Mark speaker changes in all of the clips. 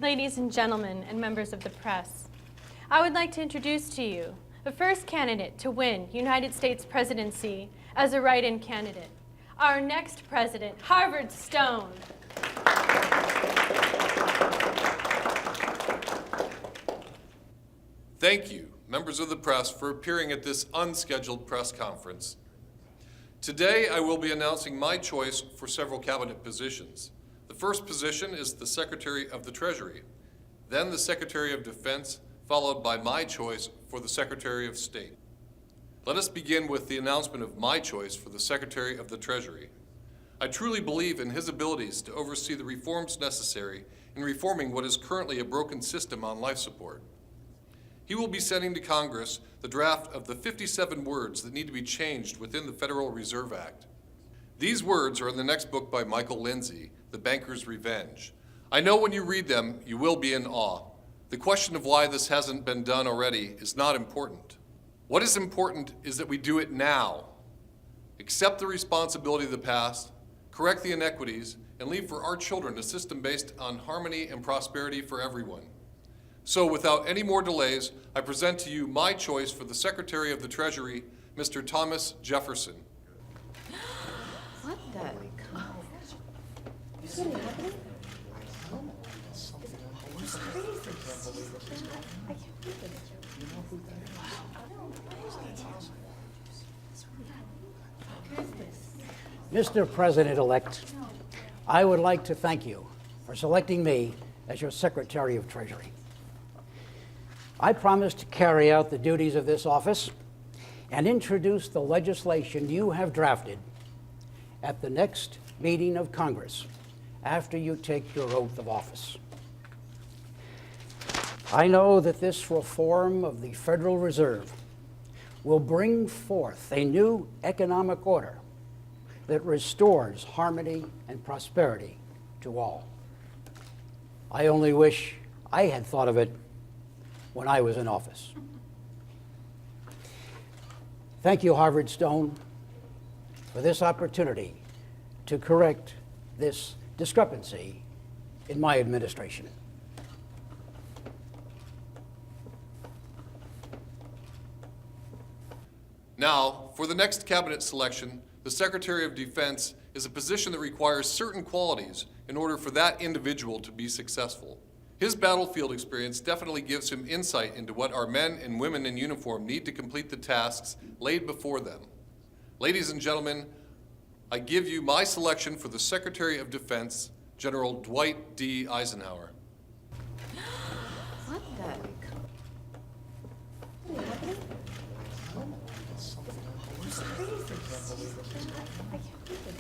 Speaker 1: ladies and gentlemen, and members of the press. I would like to introduce to you the first candidate to win United States presidency as a write-in candidate, our next president, Harvard Stone.
Speaker 2: Thank you, members of the press, for appearing at this unscheduled press conference. Today, I will be announcing my choice for several cabinet positions. The first position is the Secretary of the Treasury, then the Secretary of Defense, followed by my choice for the Secretary of State. Let us begin with the announcement of my choice for the Secretary of the Treasury. I truly believe in his abilities to oversee the reforms necessary in reforming what is currently a broken system on life support. He will be sending to Congress the draft of the 57 words that need to be changed within the Federal Reserve Act. These words are in the next book by Michael Lindsay, The Banker's Revenge. I know when you read them, you will be in awe. The question of why this hasn't been done already is not important. What is important is that we do it now. Accept the responsibility of the past, correct the inequities, and leave for our children a system based on harmony and prosperity for everyone. So without any more delays, I present to you my choice for the Secretary of the Treasury, Mr. Thomas Jefferson.
Speaker 3: What the? Is it happening? It's crazy. I can't believe it.
Speaker 4: Mr. President-elect, I would like to thank you for selecting me as your Secretary of Treasury. I promise to carry out the duties of this office and introduce the legislation you have drafted at the next meeting of Congress after you take your oath of office. I know that this reform of the Federal Reserve will bring forth a new economic order that restores harmony and prosperity to all. I only wish I had thought of it when I was in office. Thank you, Harvard Stone, for this opportunity to correct this discrepancy in my administration.
Speaker 2: Now, for the next cabinet selection, the Secretary of Defense is a position that requires certain qualities in order for that individual to be successful. His battlefield experience definitely gives him insight into what our men and women in uniform need to complete the tasks laid before them. Ladies and gentlemen, I give you my selection for the Secretary of Defense, General Dwight D. Eisenhower.
Speaker 3: What the? Is it happening? It's crazy. I can't believe it.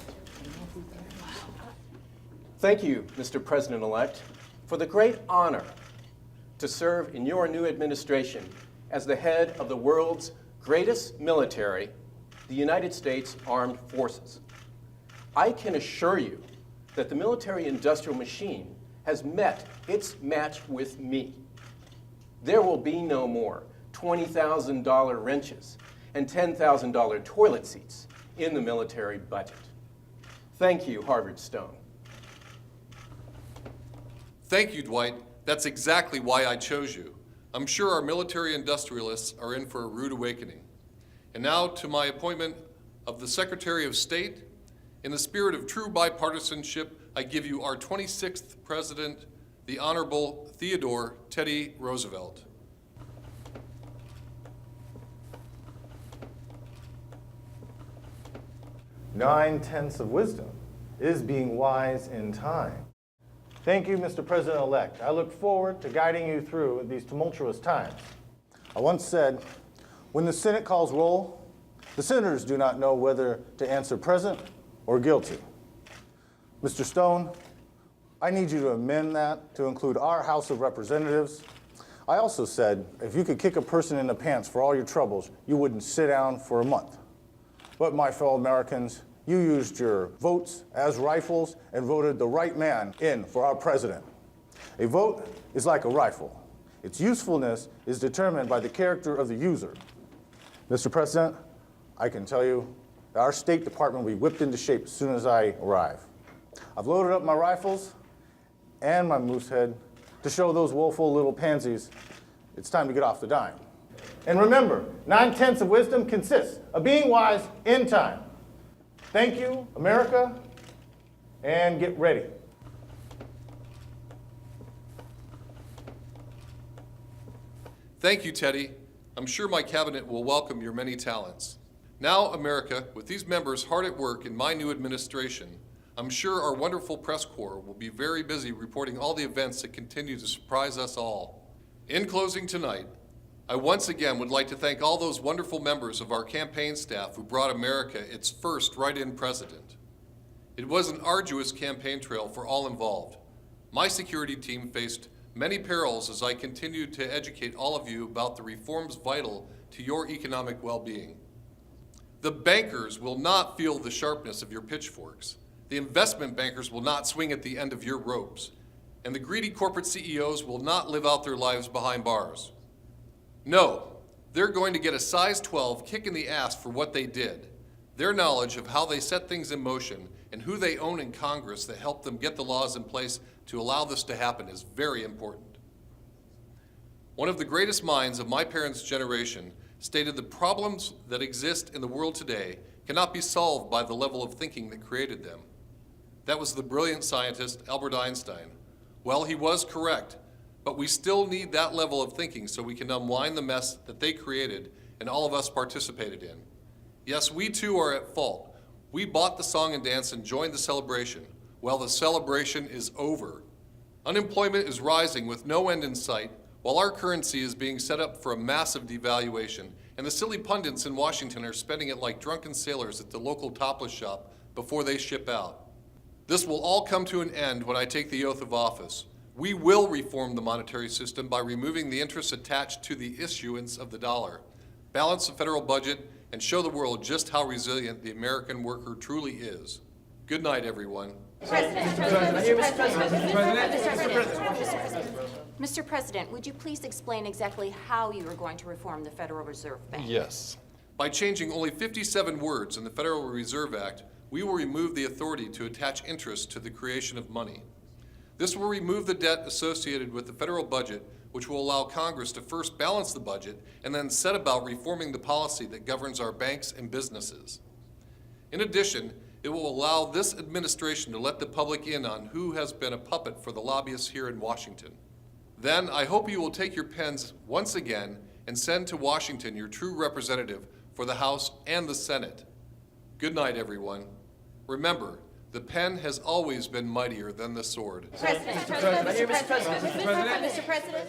Speaker 5: Thank you, Mr. President-elect, for the great honor to serve in your new administration as the head of the world's greatest military, the United States Armed Forces. I can assure you that the military-industrial machine has met its match with me. There will be no more $20,000 wrenches and $10,000 toilet seats in the military budget. Thank you, Harvard Stone.
Speaker 2: Thank you, Dwight. That's exactly why I chose you. I'm sure our military industrialists are in for a rude awakening. And now to my appointment of the Secretary of State. In the spirit of true bipartisanship, I give you our 26th President, the Honorable Theodore Teddy Roosevelt.
Speaker 6: Nine-tenths of wisdom is being wise in time. Thank you, Mr. President-elect. I look forward to guiding you through these tumultuous times. I once said, when the Senate calls roll, the senators do not know whether to answer present or guilty. Mr. Stone, I need you to amend that to include our House of Representatives. I also said, if you could kick a person in the pants for all your troubles, you wouldn't sit down for a month. But my fellow Americans, you used your votes as rifles and voted the right man in for our president. A vote is like a rifle. Its usefulness is determined by the character of the user. Mr. President, I can tell you that our State Department will be whipped into shape as soon as I arrive. I've loaded up my rifles and my moose head to show those woeful little pansies it's time to get off the dime. And remember, 9/10 of wisdom consists of being wise in time. Thank you, America, and get ready.
Speaker 2: Thank you, Teddy. I'm sure my cabinet will welcome your many talents. Now, America, with these members hard at work in my new administration, I'm sure our wonderful press corps will be very busy reporting all the events that continue to surprise us all. In closing tonight, I once again would like to thank all those wonderful members of our campaign staff who brought America its first write-in president. It was an arduous campaign trail for all involved. My security team faced many perils as I continued to educate all of you about the reforms vital to your economic well-being. The bankers will not feel the sharpness of your pitchforks. The investment bankers will not swing at the end of your ropes. And the greedy corporate CEOs will not live out their lives behind bars. No, they're going to get a size 12 kick in the ass for what they did. Their knowledge of how they set things in motion and who they own in Congress that helped them get the laws in place to allow this to happen is very important. One of the greatest minds of my parents' generation stated the problems that exist in the world today cannot be solved by the level of thinking that created them. That was the brilliant scientist Albert Einstein. Well, he was correct, but we still need that level of thinking so we can unwind the mess that they created and all of us participated in. Yes, we too are at fault. We bought the song and dance and joined the celebration. Well, the celebration is over. Unemployment is rising with no end in sight, while our currency is being set up for a massive devaluation, and the silly pundits in Washington are spending it like drunken sailors at the local topless shop before they ship out. This will all come to an end when I take the oath of office. We will reform the monetary system by removing the interest attached to the issuance of the dollar, balance the federal budget, and show the world just how resilient the American worker truly is. Good night, everyone.
Speaker 7: Mr. President, would you please explain exactly how you are going to reform the Federal Reserve Bank?
Speaker 2: Yes. By changing only 57 words in the Federal Reserve Act, we will remove the authority to attach interest to the creation of money. This will remove the debt associated with the federal budget, which will allow Congress to first balance the budget and then set about reforming the policy that governs our banks and businesses. In addition, it will allow this administration to let the public in on who has been a puppet for the lobbyists here in Washington. Then, I hope you will take your pens once again and send to Washington your true representative for the House and the Senate. Good night, everyone. Remember, the pen has always been mightier than the sword.
Speaker 7: Mr. President.